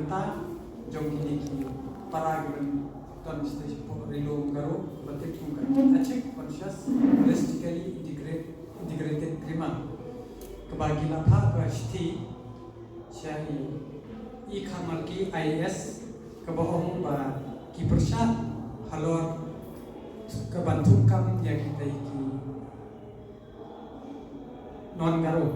benta jong kini ki para given ton stage po relo garo batik kum kan achik conscious holistically integrated krima kebagi lapha ka shti syai I khamal ki IS kebohong ba ki persat halor kebantu kam ya kita ki non garo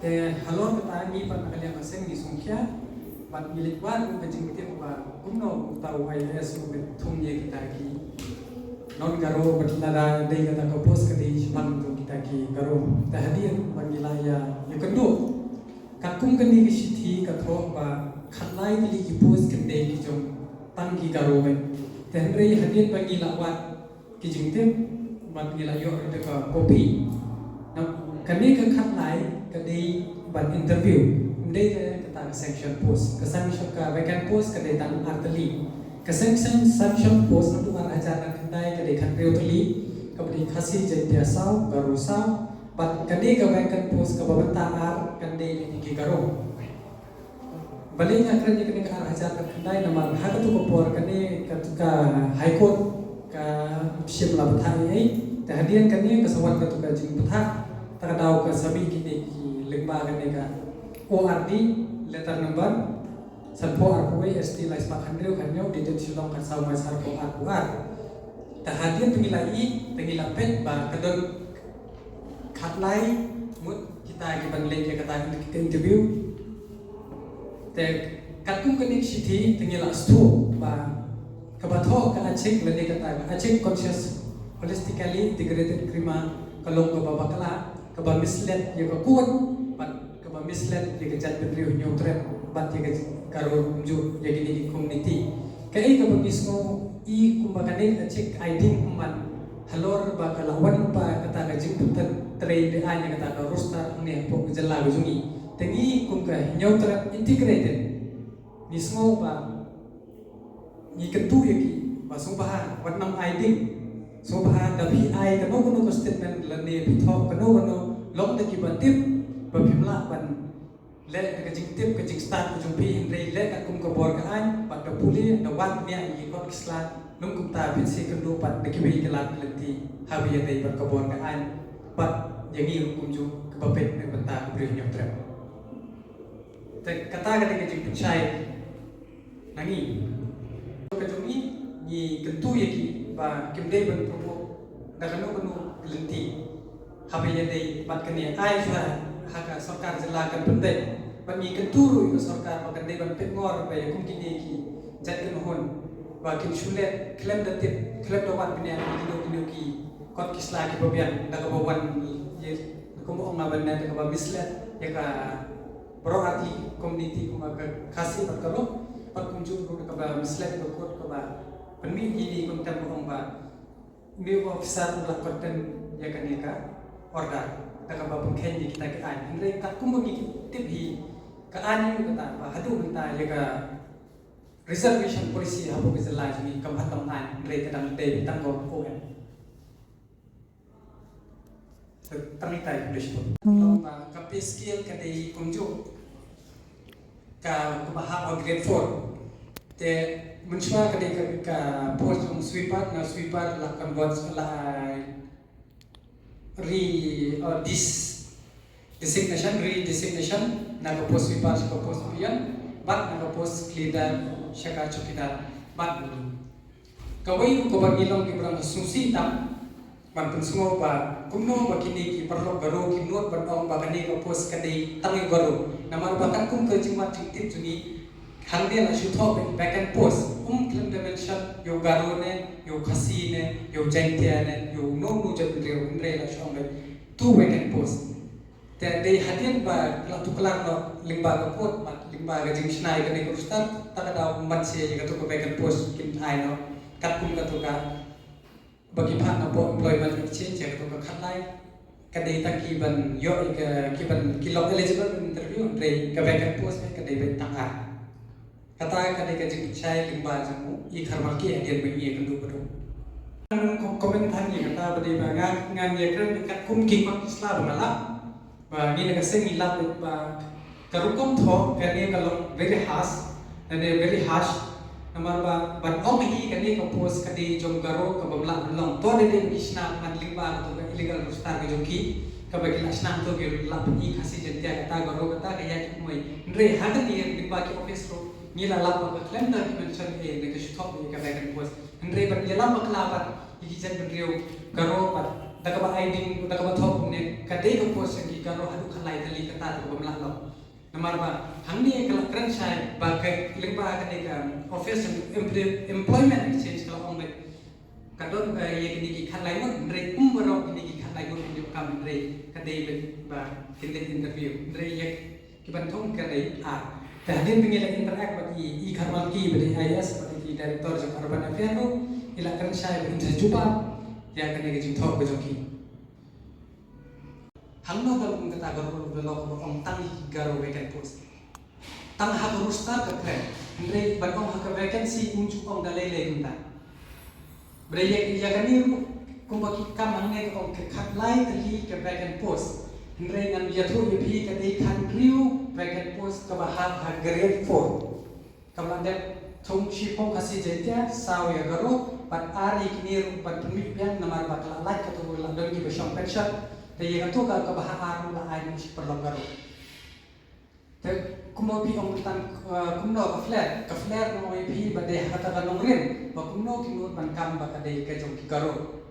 te halor kata ni pan kalian masing ni sungkya ban milik war ko jing te ba kumno tahu IS ko thum ye kita ki non garo batlara dei kata ko pos ka dei bang tu kita ki garo te hadian bangila ya yukandu kakum kani ki sithi ka tho ba khanai ni ki pos kan dei ki jong tang ki garo me te hre hadian bangila wat ki jing te bangila yo te ka kopi na kami ka khanai ka dei ban interview dei kata sanction post ka sanction ka vacant post ka dei tan artali ka sanction post na tu ar ajar khandai ka dei khan reutali ka dei khasi jaitia sau garo sau but ka dei ka vacant post ka babanta ar kan dei ni ki garo bali nya kran ni ka ar ajar khandai na ma ha ka tu ko por ka ni ka high court ka sim la bathai ai ta hadian kan ni ka sawat ka tu ka jing batha ta daw ka sabi ki dei ki legba ka ni ka ORD letter number Sanpo Arkuwe ST Lais Makhandreu Kanyau Dijen Silong Kasau Masar Ko Arkuar Tahadian pengilai pengilapet ba kadon khatlai mut kita giban lek kata kita interview te katung kenik sithi tengila stu ba kabatho ka achik lede kata achik conscious holistically integrated krima kalong ka babakala ka ba mislet ye ka kuat mislet ye kejat beriu nyotret bat ye karo ju ye gini community kai ka bagisno I kumbakane achik ID kuman halor ba kalawan pa kata ka jimputan trade anya kata ka roster ne po jalla gujungi tengi kumka nyotret integrated nismo ba ni ketu ye ki ba subaha watnam ID subaha dabi ai kano kano statement lane bitho kano long te ki batip bapimla ban le ka jing tip ka jing start ka jung pi re le ka kum ka bor ka an pat ka puli na wat nya I kot kisla nung kum ta pin se kan do pat ki wi ka lat lenti habi ya dei pat ka bor ka an pat yangi kum ju ka bapet ne banta ka bri nyok trem te kata ka ka jing chai nangi ka jung ni kentu ye ki ba kim dei ban propo da kanu lenti habi ya dei pat ka ne ai sa haka sarkar jelakan pendek bagi kenturu sarkar makan dewan pengor bagi kumkini ki jatkan hon bagi sulet klaim datip klaim dawan punya kino ki kot kisla ki babian daga bawan ye kumo ngaban na daga mislet ya ka bro arti community kuma ka khasi pat kalo pat kunju ko ka mislet ko kot ka ba penmi ini kum tam ko ba mi officer la konten ya kan ya ka order taka babung kendi kita ke an andre kat kumbagi tip hi ka an yu kata ba hadu benta ya ka reservation policy habu bizalai ni kam hatam an andre kadang de bitang ko OM so tamita English po ba ka pay scale ka dei kumju ka kubaha grade 4 te munswa ka dei ka post sweeper na sweeper lakan buat redesignation nagapos sweeper sa post pian bat nagapos cleaner syaka chokidar bat kawai ko bagilong kibrang susi tam ban pensumo ba kumno bakini ki perlo garo kinot bandong bagani ko post kadai tangi garo namar bakan kum ke jingmat tip juni hangde na shutho back post claim dimension yo garo ne yo khasi ne yo jaintia ne yo no jat re la shong tu back post te dei hadian ba la tu kelar no limba ka pot mat limba ga jing snai ka ne ko start ta da mat se ga to ko back post kin ai no kat kum ka to ka bagi phat na po employment exchange ya to ka khatlai ka dei ta ki ban yo ka ki ban ki lo eligible interview re ka back post ka dei ben tang kata ka dei ka jing chai limba jamu I kharmal ki hadian ben ye kan du bro komen than ni kata bade ba ngan ye kan kat kum ki ko isla ba la ba ni na ka sing ilap ba karukom tho kani kalong very harsh and very harsh namar ba but om hi kani ka post kadi jom garo ka bamla long to de isna madling ba to illegal rustar ke jomki ka bagi lasna to ke la ni khasi jentia kata garo kata kaya ki moi re hadan ni dimba ki office ro ni la la ba claim na ki mention e ne ke shop ni ka back post re ba ni la makla ba ki jen brio garo ba daga ba ID daga ba thok ne ka de ko post ki garo hadu khalai dali kata to bamla lo namar ba hangni kala kran sai ba ka lingba ka de ka office employment exchange kala ong kadon ka ye kini ki khalai mon re baro kini ki khalai mon ni kam re ka de ba kini interview re ye ki ban thong ka de ta din pingila interact ba ki kharmal ki ba IS ba ki director jo urban affair ro ila kran sai ba interjupa ya kani ki jum thok ba jo ki hangno dal kung kata garo lo ko ong tang garo vacant post tang ha garo star ka kre andre ban ong ha ka vacancy unju ong dalai le kunta bre ya kani kung baki kam hangne ko ong khat lai tali ka vacant post andre ngan ya thu ye phi ka dei khan riu vacant post ka ba ha grade 4 kam ande thong chi pong kasi jetia saw ya garo pat ari kini ru pat mi pian namar bakla lai ka to la don ki ba shop pension thì yang tu kalau kebahagiaan lah air mesti perlu garu. Tapi kemudian orang kita kemudian ke flat orang ini badai kata kanong rin, kemudian kemudian bankam bakadai ke jom garu.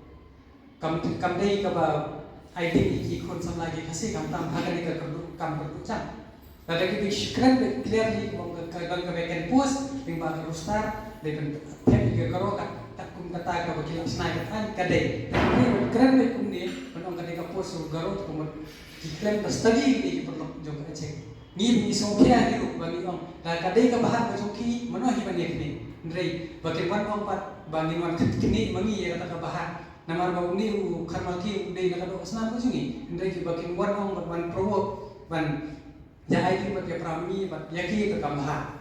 Kam dai ke ba ID iki kon sam lagi kasih kam tam hagan ke kam berpucang. Pada kita shikran clearly ke dan ke vacant post yang ba rustar dengan tapi ke garu tak kum kata ke bagi snai kan kadai. Tapi keren be kum ni menong kadai ka post garu kum diklaim study ni perlu jom ka check. Ni songkya ni ru bagi ong da kadai ka bahar ka joki mano hi bani ni. Ndrei bagi wan ong pat bani wan kini mangi ya kata ka bahar. Namar ba uni u kharmal ki dei na ka asna ko jungi. Ndrei ki bagi wan ong ban promote ban ya ID bat ya prami bat yaki ka bahar.